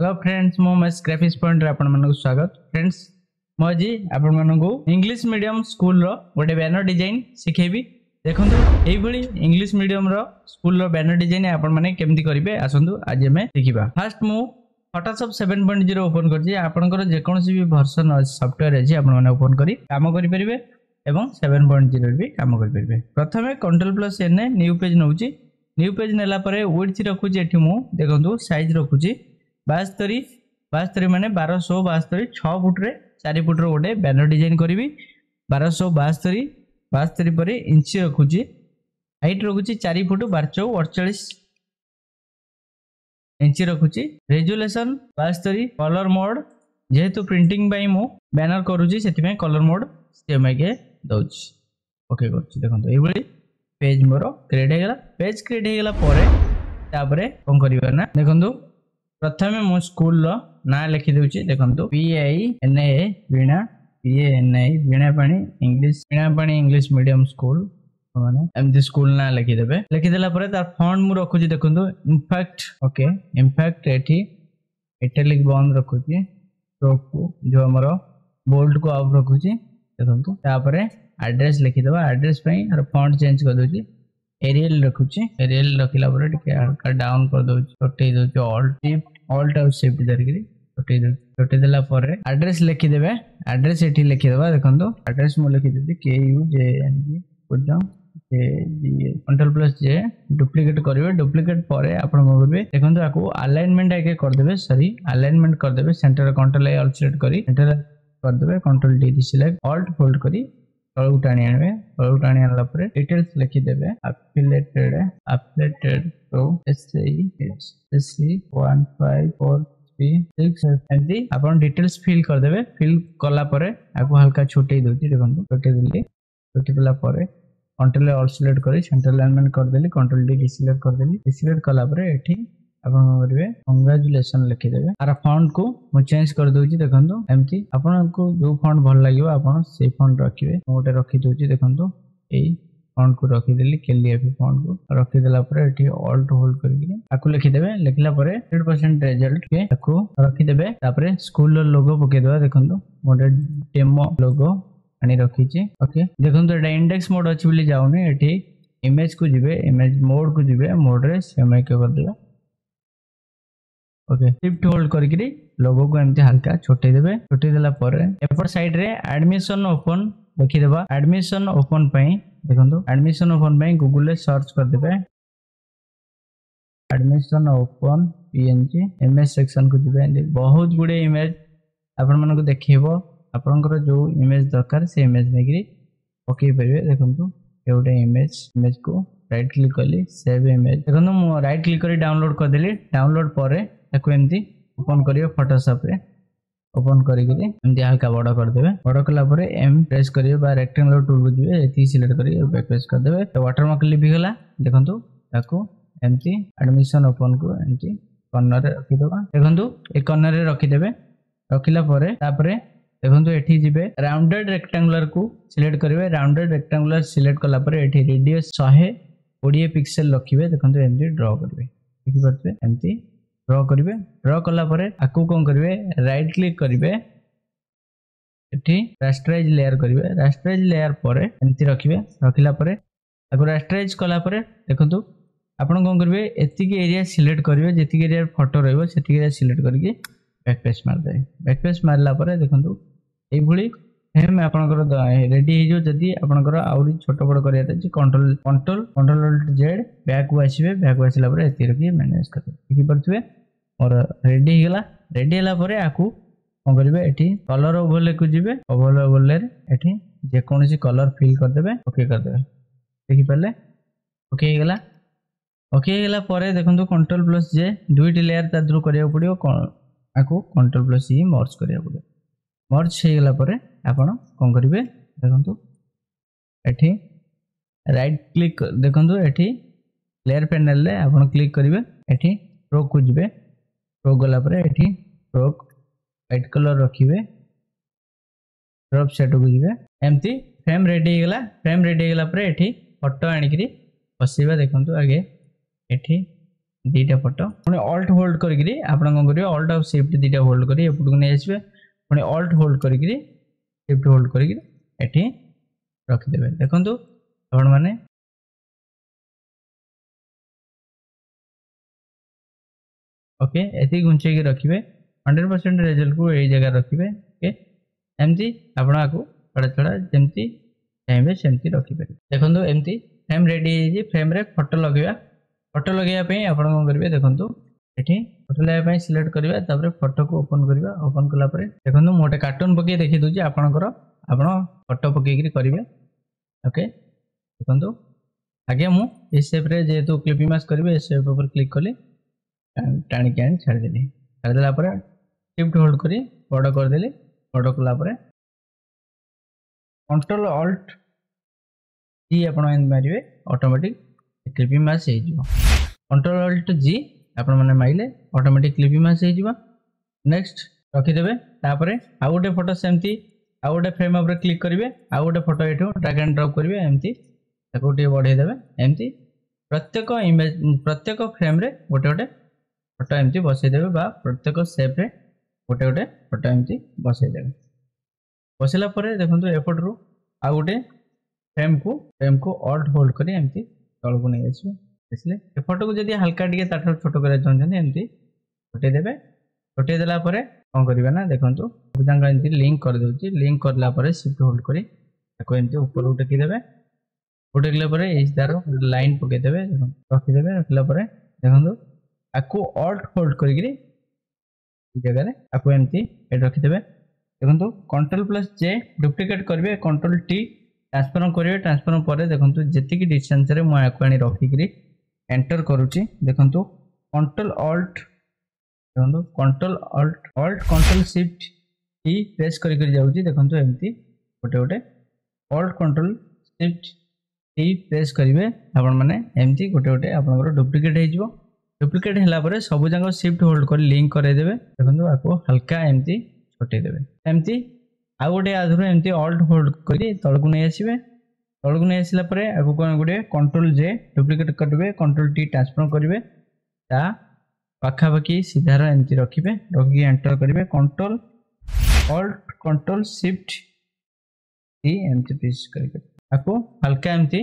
Hello friends मो मस graphics point रे आपण मानक स्वागत फ्रेंड्स मो जी आपण मानक इंग्लिश मीडियम स्कूल रो गोटे बैनर डिजाइन सिखेबी देखंतु एई भली इंग्लिश मीडियम रो स्कूल रो बैनर डिजाइन आपण माने केमति करिवे आसंतु आज हमें सिखिबा। फर्स्ट मु फोटोशॉप 7.0 ओपन करछि आपनकर जे कोनसी भी वर्जन सॉफ्टवेयर अछि आपण माने ओपन करी काम करि परिबे एवं 7.0 भी काम करि परिबे। प्रथमे Ctrl+N न्यू पेज नउछि न्यू पेज नेला परे विड्थ रखुछि एठी मु देखंतु साइज रखुछि 72 माने 1272 6 फुट रे 4 फुट रो गोटे बैनर डिजाइन करी 1272 पर इंच रखुची हाइट रखुची 4 फुट 1248 इंच रखुची रेजुलेशन 72 कलर मोड जेहेतु प्रिंटिंग बाई मु बैनर करूची सेति कलर मोड सीएमआई के दउची ओके करछि देखंतु एई भली पेज मोर क्रिएट हे गेला पेज क्रिएट हे गेला परे तापरे कोन करिवा ना देखंतु प्रथमे मो स्कूल रो ना लिखि देउची देखंतु PINA वीणा PINA वीणा पानी इंग्लिश मीडियम स्कूल माने एमती स्कूल ना लिखि देबे लिखि देला परे तार फॉन्ट मु रखुची देखंतु इम्पैक्ट ओके इम्पैक्ट एठी इटैलिक बंद रखुची स्ट्रोक को जो हमर बोल्ड को ऑफ रखुची देखंतु तापरे एड्रेस लिखि देबा एड्रेस पई और फॉन्ट चेंज कर दोची एरियल रखुची एरियल रखिला परे टिके हल्का डाउन कर दोची छोटे दोची ऑल्ट और शिफ्ट धरकरी छोटे देला परे एड्रेस लिखि देबे एड्रेस एठी लिखि देबा देखंतु एड्रेस मु लिखि देबी KUJNG पुजम Ctrl+J डुप्लीकेट करिवे डुप्लीकेट परे आपण को करबे देखंतु आको अलाइनमेंट आके कर देबे सॉरी अलाइनमेंट कर देबे centre Ctrl A alt select करी सेंटर कर देबे Ctrl D select alt fold करी तळु टाणी आनबे तळु टाणी आनला परे डिटेल्स लिखि देबे एफिलिएटेड तो SC 15436 एंती आपण डिटेल्स फिल कर देबे फिल कला परे आको हल्का छोटे दोती देखंतु छोटे देला परे Ctrl A ऑल्ट सिलेक्ट करी सेंटर अलाइनमेंट कर देली Ctrl D सिलेक्ट कर देली सिलेक्ट कला परे एठी आपण करबे कांग्रेचुलेशन लिखि देबे आर फॉन्ट को मु चेंज कर दोची देखंतु एमती आपण को जो फॉन्ट भल लागियो आपण से फॉन्ट रखिबे मोटे रखि दोची देखंतु एई फॉन्ट को रखि देली KLF फॉन्ट को रखि देला परे एठी ऑल्ट होल्ड करके आकु लिखि देबे लिखला परे 100% रिजल्ट के आकु रखि देबे तापरे स्कूल रो लोगो पके देबा देखंतु मोटे डेमो लोगो आनी रखिची ओके देखंतु एटा इंडेक्स मोड अछि बोली जाउनी एठी इमेज को जिबे इमेज मोड को जिबे मोड रे सेमआई के कर देबा ओके शिफ्ट होल्ड करके लोगो को एमती हल्का छोटे देबे छोटे देला परे एपर साइड रे एडमिशन ओपन लिखि देबा एडमिशन ओपन पई देखंतु एडमिशन ओपन पई गूगल रे सर्च कर देबे admission open PNG image section को जिबे बहुत गुडे इमेज आपण मन को देखिबो आपनकर जो इमेज दरकार से इमेज नेगिरी ओके परिबे देखंतु एउटे इमेज को राइट क्लिक करली सेव इमेज देखंतु मु राइट क्लिक करी डाउनलोड कर देली डाउनलोड परे ताको एमती ओपन करियो फोटोशॉप रे ओपन करी के एमती हल्का बड़ा कर देबे बड़ा कला परे एम प्रेस करियो बा रेक्टेंगुलर टूल को जिबे एती सिलेक्ट करियो बैक प्रेस कर देबे तो वाटरमार्क लिपि गेला देखंतु ताको एमती एडमिशन ओपन को एमती कॉर्नर रे रखि देबा देखंतु ए कॉर्नर रे रखि देबे रखिला परे तापरे देखंतु एठी जिबे राउंडेड रेक्टेंगुलर को सिलेक्ट करिवे राउंडेड रेक्टेंगुलर सिलेक्ट कला परे एठी रेडियस 120 पिक्सेल रखिबे देखंतु एमती ड्रा करिवे देखि परछे एमती ड्रा करिवे ड्रा कला परे आकु कोन करिवे राइट क्लिक करिवे एठी रास्टराइज लेयर करिवे रास्टराइज लेयर परे एमती रखिवे रखिला परे आकु रास्टराइज कला परे देखंतु आपण कोन करिवे एति के एरिया सिलेक्ट करिवे जेति के एरिया फोटो रहइबो सेति एरिया सिलेक्ट करके बैक पेज मार दे बैक पेज मारला परे देखंतु एई भली हम आपनकर रेडी हे जो जदी आपनकर आउरी छोट बड़ करिया छै कंट्रोल अल्ट जेड बैक को आसीबे बैक को आसिला परे एति रखि मैनेज कर देखि परछुए और रेडी हेला रेडी हेला परे आकु कोन करिवे एठी कलर ओवरले को जिवे ओवरले एठी जे कोनसी कलर फिल कर देबे ओके कर देबे देखि परले ओके हे गेला परे देखंतु Ctrl+J दुईटी लेयर ता द्रु करिया पड़ियो आकु Ctrl+E मर्ज करिया पड़ियो मर्ज हे गेला परे आपण कोन करिवे देखंतु एठी राइट क्लिक देखंतु एठी लेयर पैनल ले आपण क्लिक करिवे एठी स्ट्रोक को जिवे स्ट्रोक गला परे एठी स्ट्रोक व्हाइट कलर रखिवे ड्रॉप शैडो को जिवे एमती फ्रेम रेडी गेला परे एठी फोटो आनी करी बसीबा देखंतु आगे एठी दीटा फोटो पुणी अल्ट होल्ड करी आपण कौन करेंगे अल्ट और शिफ्ट दीटा होल्ड करी एपटू नहीं आसबे पुणी अल्ट होल्ड करी शिफ्ट होल्ड करी एठी रखिदेवे देखंतु आपण माने ओके एति गुंचे रखिए 100% रिजल्ट को यही जगह रखिए ओके एमती आपण आको छड़ा छड़ा जमती चाहिए सेमती रखिपारे देखो एमती फ्रेम रेडी फ्रेम रे फोटो लगे आपण कौन करेंगे देखो ये फोटो लगे सिलेक्ट करवा तापर फोटो को ओपन करवा ओपन कलापर देखो मोटे कार्टून पकई देखी दूसरी आपणकर आप फोटो पकईकि करेंगे ओके देखो आगे मुझे सेप्रे जेहेतु क्लिपिंग मास्क करेंगे सेप पर क्लिक कली टाणिक आनी छाड़देली छाड़देला शिफ्ट होल्ड करी बड़ करदेली बड़ कलापर कंट्रोल अल्ट जी आप मारे ऑटोमेटिक क्लिपिंग मास्क हो कंट्रोल अल्ट जी आपण मैंने माइले ऑटोमेटिक क्लिपिंग मास्क हो नेक्स्ट रखिदेवे तापर आउ गोटे फोटो सेमती आउ गोटे फ्रेम उपर क्लिक करेंगे आउ गोटे फोटो ये ड्रैग एंड ड्रॉप करेंगे एमती बढ़ेदेवे एमती प्रत्येक इमेज प्रत्येक फ्रेम रे गोटे गोटे फोटो एमती बसईदेवे बा प्रत्येक सेप रे गोटे गोटे फोटो एमती बसईदेवे बसला देखो एपट रू आउ गोटे फ्रेम को अल्ट होल्ड कर एमती तल को नहीं आसवे इसलिए ए फोटो को जब हल्का टे ताठ छोट कर चाहते एमती छोटेदेवे छोटेदेला कौन करवा ना देखो एमती लिंक कर दूसरी लिंक करला शिफ्ट होल्ड कर ऊपर को टेकिदेवे टेकला तार लाइन पकईदेवे रखिदेवे रखला देखो आपको अल्ट होल्ड कर जगह आपको एमती रखिदेवे देखो कंट्रोल प्लस जे डुप्लिकेट करेंगे कंट्रोल टी ट्रांसफॉर्म करेंगे ट्रांसफॉर्म पर देखो जी डिस्टेंस रे मुझे रखिकी एंटर करुच्ची देखो कंट्रोल अल्ट देखो control alt alt control shift T press करी जाऊँगी देखो एमती गोटे गोटे alt control shift T press करेंगे आपण मैंने एमती गोटे गोटे आप डुप्लिकेट हो डुप्लिकेट है सब जाक शिफ्ट होल्ड कर लिंक करदेवे देखो आपको हल्का एमती छोटेदेवे एमती आउ गोटे आधुर एमती अल्ट होल्ड कर तलक नहीं आसवे तलक नहीं आसला आपको कौन गोटे कंट्रोल जे डुप्लिकेट करेंगे कंट्रोल टी ट्रांसफॉर्म करेंगे पाखापाखि सीधार एमती रखिए रखिक एंटर करेंगे control alt control shift T एमती प्रेस करेंगे आपको हल्का एमती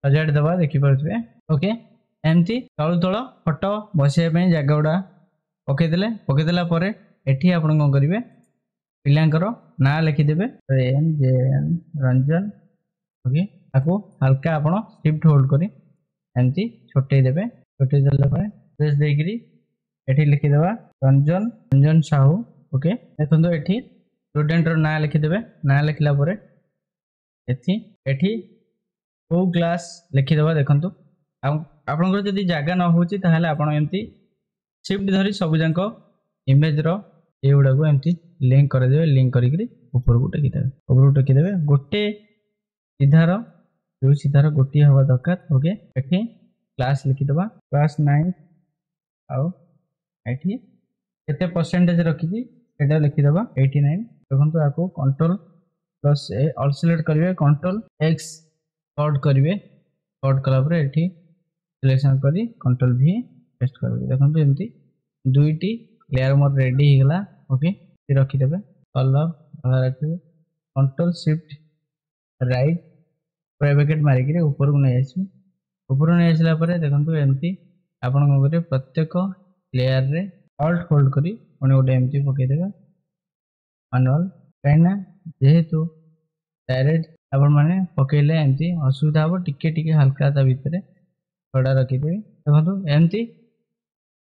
सजाड़ दबा देखिपे ओके एमती तलु तल फोटो बसैया जगह गुड़ा पकईदेला एठी आप कौन करेंगे पिलांकर ना लिखिदेवे रंजन ओके आपको हल्का आप शिफ्ट होल्ड कर एमती छोटेदेवे छोटेदेला प्रेस देकरी एठी लिखिदेवा रंजन रंजन साहू ओके देखो एठी स्टूडेंट ना लिखिदेवे ना लिखला एठी को क्लास लिखिदेवा देखो आपनकर जदि जगह न होची ताहले आपण एमती शिफ्ट धरी सब जाक इमेज रो एगुड़ा को एमती लिंक करदेवे लिंक करी ऊपर को टेकिदेवे गोटे सीधार जो सीधार गोटे हवा दरकार ओके एठी क्लास लिखिदबा क्लास 9 आउ एठी केते परसेंटेज रखी एटा लिखिदबा 89 देखो आपको कंट्रोल प्लस ए ऑल सिलेक्ट करेंगे कंट्रोल एक्स कट करेंगे कट कला एठी सिलेक्शन करी कंट्रोल भी पेस्ट करेंगे देखो एमती दुईटी layer more ready होगला okay रखिदेवे colour रखिए कंट्रोल शिफ्ट राइट ब्रैकेट मारिक ऊपर को नहीं आसवे ऊपर नहीं आसला देखो एमती आप प्रत्येक लेयर रे अल्ट होल्ड करी पुणी गोटे एमती पकईदेवे मैनुअल कहीं जेहेतु डायरेक्ट आपण मैंने पकईले एमती असुविधा हम टिके हल्का ता भितर थोड़ा रखिदेवे देखो एमती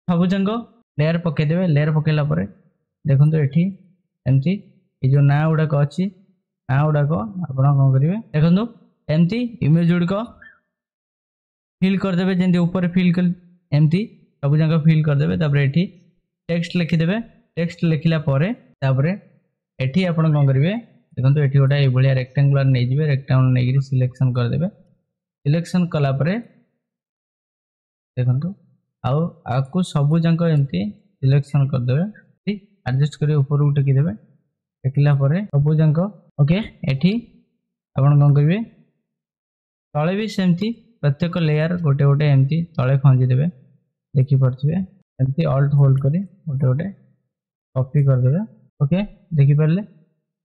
सब जंग लेयर पकईदेवे लेयर पकईला देखो ये एमती ये जो ना गुड़ाक अच्छी ना गुड़ाक आप कौन करेंगे देखो एमती इमेज गुड़िक फिल करदेवे जमी ऊपर फिल कर एमती सब जगह फिल करदेवे ये टेक्स्ट लिखिदेवे टेक्स्ट लिखला एठी आप कौन करेंगे देखो ये गोटे ये रेक्टांगुलर नहीं जाए रेक्टांगुलर नहीं सिलेक्शन करदेवे सिलेक्शन कलापर देखो आपको सबू जाक एमती सिलेक्शन करदेवे एडजस्ट कर ऊपर को टेकिदेवे टेकिला सबू जाक ओके एठी आप कौन करेंगे तले भी सेमती प्रत्येक लेयर गोटे गोटे एमती तले खंजीदेवे देखि पारथिबे एमती ऑल्ट होल्ड करी गोटे गोटे कॉपी कर देबे। ओके देखि पारले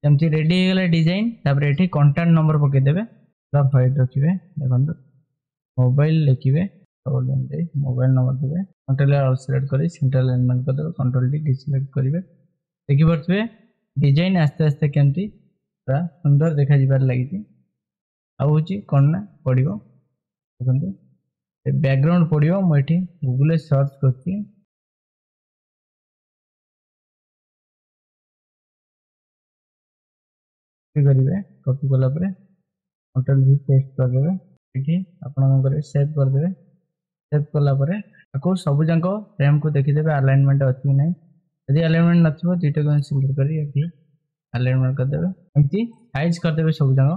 एमती रेडी हो गला डिजाइन। तापर एठी कांटेक्ट नंबर पके देबे पूरा फाइल रखिबे। देखंतु मोबाइल लिखिबे मोबाइल नंबर देबे कंट्रोल ऑल सिलेक्ट करी सेंट्रल अलाइनमेंट कर देबे कंट्रोल डी डिसलेक्ट करिवे। देखि पारथिबे डिजाइन आस्ते आस्ते केमती पूरा सुंदर देखा जिबार लागिति। आउची कोन ना पडिवो देखंतु बैकग्राउंड पडिवो म एठी गूगल सर्च करछि करिवे। कॉपी कला परे कंट्रोल वी पेस्ट कर देबे एठी आपण करे सेव कर देबे। सेव कला परे आको सब जांको फ्रेम को देखि देबे अलाइनमेंट अछि नै। यदि अलाइनमेंट नथिबो दुईटा को सिलेक्ट करी एठी अलाइनमेंट कर देबे। एमती साइज कर देबे सब जांको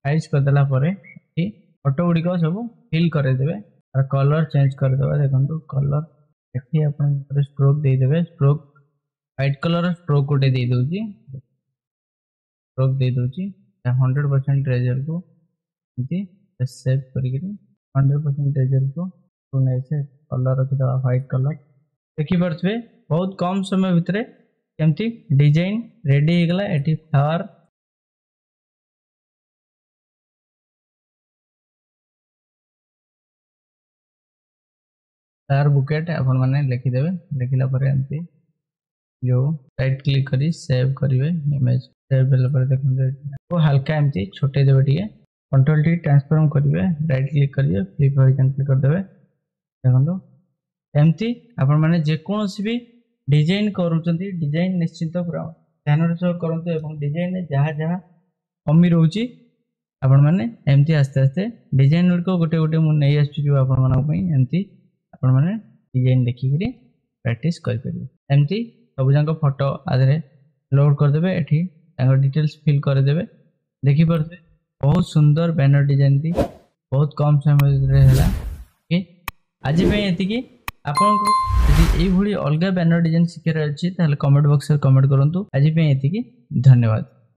साइज कर देला परे एठी फोटो गुडी को सब फिल कर देबे और कलर चेंज कर देबे। देखंतु कलर एठी आपण करे स्ट्रोक दे देबे। स्ट्रोक व्हाइट कलर स्ट्रोक गोटे दे दोची स्ट्रोक दे दोची 100% रेजर को एमती सेव करी 100% रेजर को पुणे से कलर रखि दबा व्हाइट कलर। देखि परछबे बहुत कम समय भितरे केमती डिजाइन रेडी हो गला। एठी फ्लावर फ्लावर बुकेट आपण माने लिखि देबे। लिखिला परे एमती जो राइट क्लिक करी सेव करिवे इमेज। सेव भेला परे देखंतु को हल्का एमती छोटे देबे टिके कंट्रोल टी ट्रांसफॉर्म करिवे राइट क्लिक करिवे फ्लिप हॉरिजॉन्टल कर देबे। देखंतु एमती आपण माने जे कोनोसी भी डिजाइन करूचंती डिजाइन निश्चित पूरा ध्यान सह करंतु एवं डिजाइन जहाँ जहाँ कमी रहउची आपण माने एमती आस्ते आस्ते डिजाइन को गोटे गोटे मु नै आछु जो आपण मानक पई एमती आपण माने डिजाइन देखि करी प्रैक्टिस कर परिबे। एमती सब जांको फोटो आधरे लोड कर देबे एठी तांको डिटेल्स फिल कर देबे। देखि परबे बहुत सुंदर बैनर डिजाइन थी बहुत कम समय रे हला। ओके आज पे एति की आपन को यदि एई भली अलगा बैनर डिजाइन सिखे रहल छी ताले कमेंट बॉक्स रे कमेंट करंतु। आज पे एति की धन्यवाद।